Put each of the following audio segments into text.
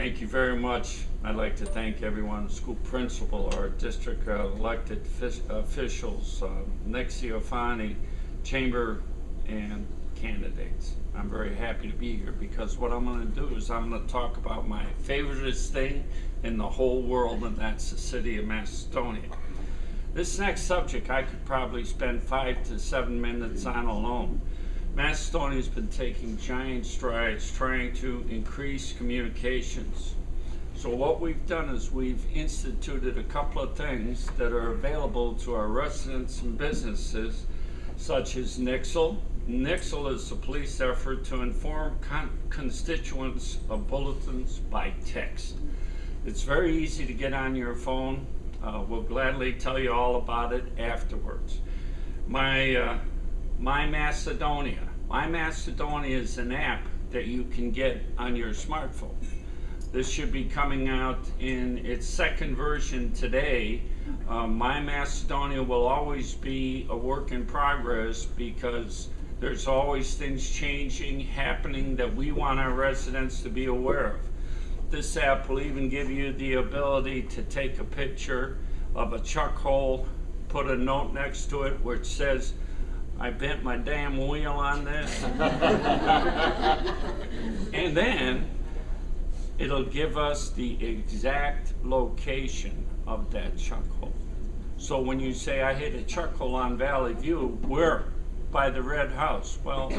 Thank you very much. I'd like to thank everyone, school principal, our district elected officials, Nick Ciofani, chamber, and candidates. I'm very happy to be here because what I'm going to do is I'm going to talk about my favoriteest thing in the whole world, and that's the city of Macedonia. This next subject I could probably spend 5 to 7 minutes on alone. Macedonia's been taking giant strides trying to increase communications. So what we've done is we've instituted a couple of things that are available to our residents and businesses, such as Nixle. Nixle is a police effort to inform constituents of bulletins by text. It's very easy to get on your phone. We'll gladly tell you all about it afterwards. My Macedonia. My Macedonia is an app that you can get on your smartphone. This should be coming out in its second version today. My Macedonia will always be a work in progress because there's always things changing, happening that we want our residents to be aware of. This app will even give you the ability to take a picture of a chuck hole, put a note next to it which says, "I bent my damn wheel on this." And then it'll give us the exact location of that chuck hole. So when you say, "I hit a chuck hole on Valley View," where? By the red house. Well,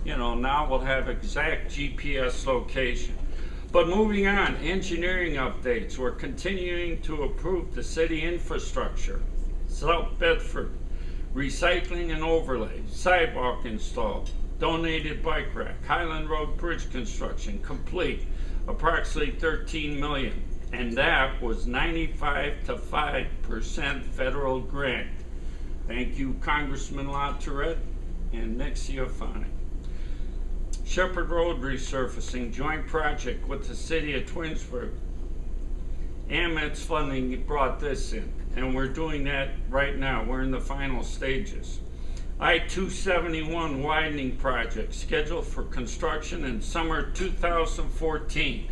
you know, now we'll have exact GPS location. But moving on, engineering updates. We're continuing to improve the city infrastructure. South Bedford, recycling and overlay, sidewalk installed, donated bike rack, Highland Road Bridge construction complete, approximately $13 million, and that was 95% federal grant. Thank you, Congressman LaTourette and Nick Ciofani. Shepherd Road resurfacing, joint project with the city of Twinsburg. AMET's funding brought this in, and we're doing that right now. We're in the final stages. I-271 widening project scheduled for construction in summer 2014.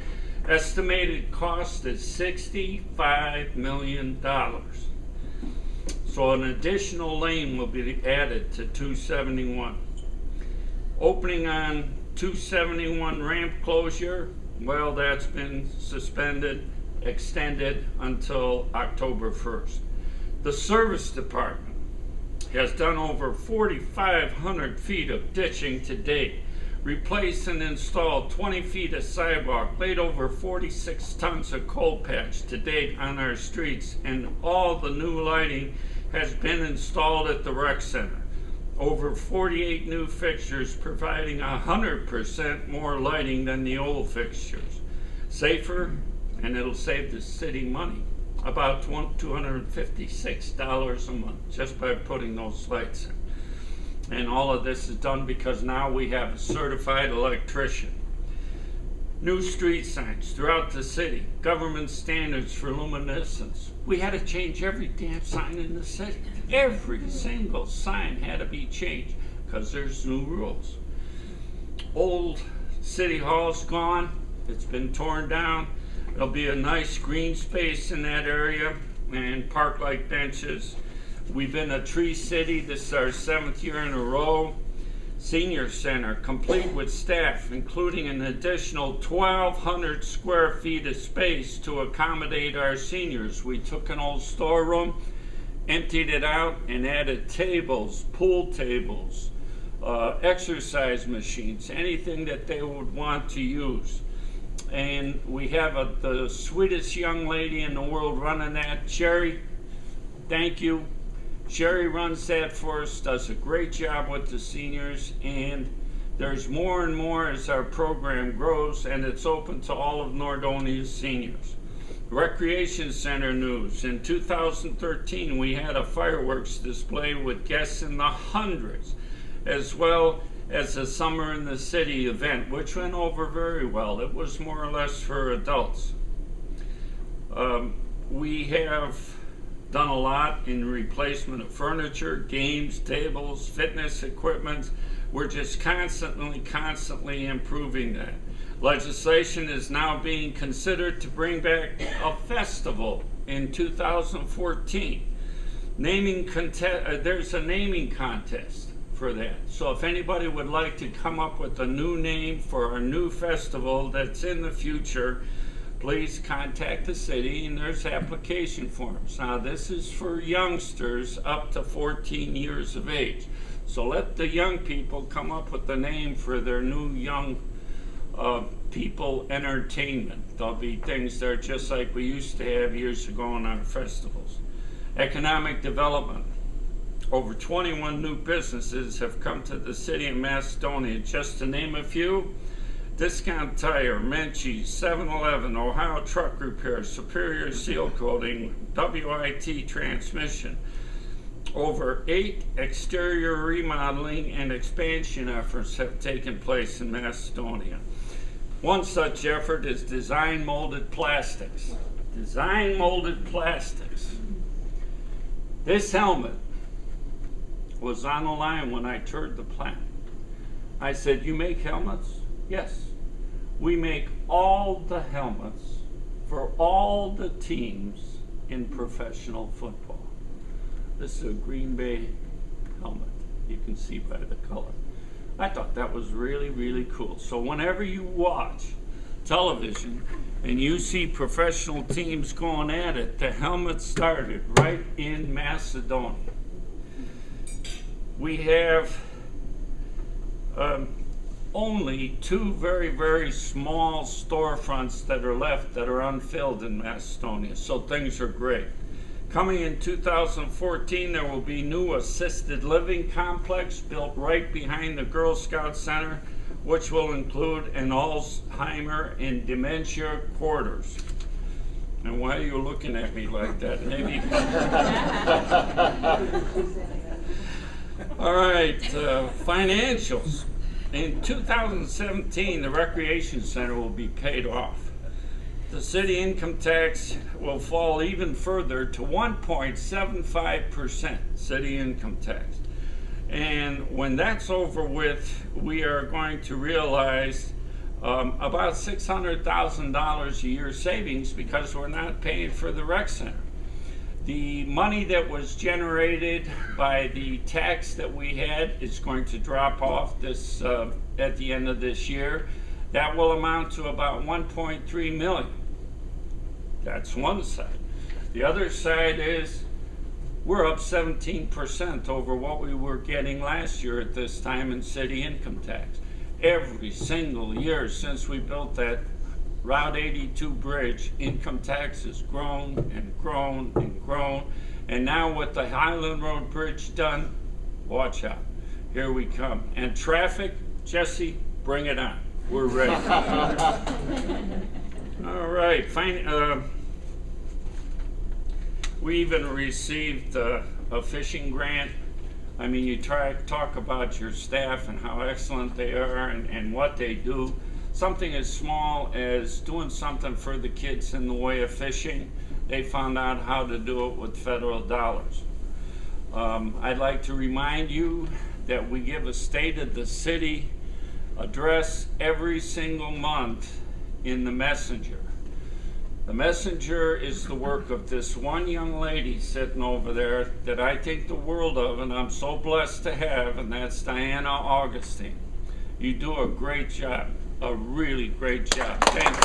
Estimated cost is $65 million. So an additional lane will be added to 271. Opening on 271 ramp closure, well, that's been suspended, extended until October 1st. The service department has done over 4,500 feet of ditching to date, replaced and installed 20 feet of sidewalk, laid over 46 tons of coal patch to date on our streets, and all the new lighting has been installed at the rec center. Over 48 new fixtures providing 100% more lighting than the old fixtures. Safer, and it'll save the city money, about $256 a month just by putting those lights in. And all of this is done because now we have a certified electrician. New street signs throughout the city, government standards for luminescence. We had to change every damn sign in the city. Every single sign had to be changed because there's new rules. Old city hall's gone. It's been torn down. There'll be a nice green space in that area and park-like benches. We've been a tree city. This is our 7th year in a row. Senior Center, complete with staff, including an additional 1,200 square feet of space to accommodate our seniors. We took an old storeroom, emptied it out, and added tables, pool tables, exercise machines, anything that they would want to use. And we have the sweetest young lady in the world running that, Sherry. Thank you. Sherry runs that for us, does a great job with the seniors, and there's more and more as our program grows, and it's open to all of Nordonia's seniors. Recreation Center news. In 2013, we had a fireworks display with guests in the hundreds, as well as a Summer in the City event, which went over very well. It was more or less for adults. We have done a lot in replacement of furniture, games, tables, fitness equipment. We're just constantly improving that. Legislation is now being considered to bring back a festival in 2014. There's a naming contest for that. So if anybody would like to come up with a new name for a new festival that's in the future, please contact the city, and there's application forms. Now this is for youngsters up to 14 years of age. So let the young people come up with the name for their new young people entertainment. There'll be things that are just like we used to have years ago on our festivals. Economic development. Over 21 new businesses have come to the city of Macedonia. Just to name a few: Discount Tire, Menchie's, 7-Eleven, Ohio Truck Repair, Superior Seal Coating, WIT Transmission. Over 8 exterior remodeling and expansion efforts have taken place in Macedonia. One such effort is design molded plastics. Design molded plastics. This helmet was on the line when I toured the plant. I said, "You make helmets?" "Yes. We make all the helmets for all the teams in professional football." This is a Green Bay helmet. You can see by the color. I thought that was really, really cool. So whenever you watch television and you see professional teams going at it, the helmet started right in Macedonia. We have only 2 very, very small storefronts that are left that are unfilled in Macedonia, so things are great. Coming in 2014, there will be new assisted living complex built right behind the Girl Scout Center, which will include an Alzheimer and dementia quarters. And why are you looking at me like that? Maybe. All right, financials. In 2017, the Recreation Center will be paid off. The city income tax will fall even further to 1.75% city income tax. And when that's over with, we are going to realize about $600,000 a year savings because we're not paying for the rec center. The money that was generated by the tax that we had is going to drop off this at the end of this year. That will amount to about $1.3 million. That's one side. The other side is we're up 17% over what we were getting last year at this time in city income tax. Every single year since we built that Route 82 bridge, income tax has grown and grown and grown. And now with the Highland Road Bridge done, watch out. Here we come. And traffic, Jesse, bring it on. We're ready. All right, fine. We even received a fishing grant. I mean, you talk about your staff and how excellent they are and what they do. Something as small as doing something for the kids in the way of fishing, they found out how to do it with federal dollars. I'd like to remind you that we give a State of the City address every single month in the Messenger. The Messenger is the work of this one young lady sitting over there that I think the world of, and I'm so blessed to have, and that's Diana Augustine. You do a great job, a really great job. Thank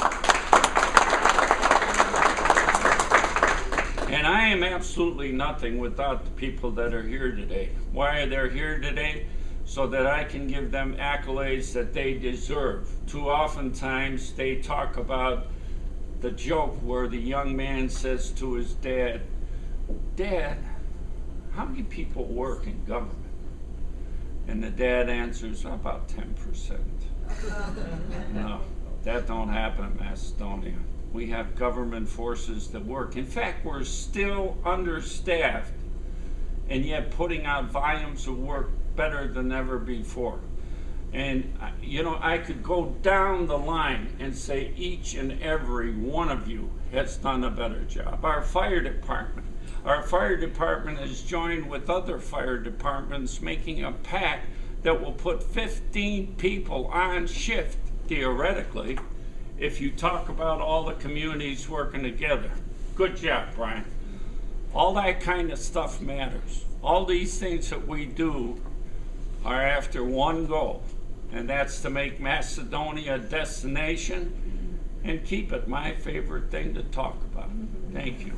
you. And I am absolutely nothing without the people that are here today. Why are they here today? So that I can give them accolades that they deserve. Too oftentimes they talk about the joke where the young man says to his dad, "Dad, how many people work in government?" And the dad answers, "About 10%. No, that don't happen in Macedonia. We have government forces that work. In fact, we're still understaffed and yet putting out volumes of work better than ever before. And, you know, I could go down the line and say each and every one of you has done a better job. Our fire department has joined with other fire departments making a pact that will put 15 people on shift theoretically, if you talk about all the communities working together. Good job, Brian. All that kind of stuff matters. All these things that we do are after one goal, and that's to make Macedonia a destination and keep it my favorite thing to talk about. Thank you.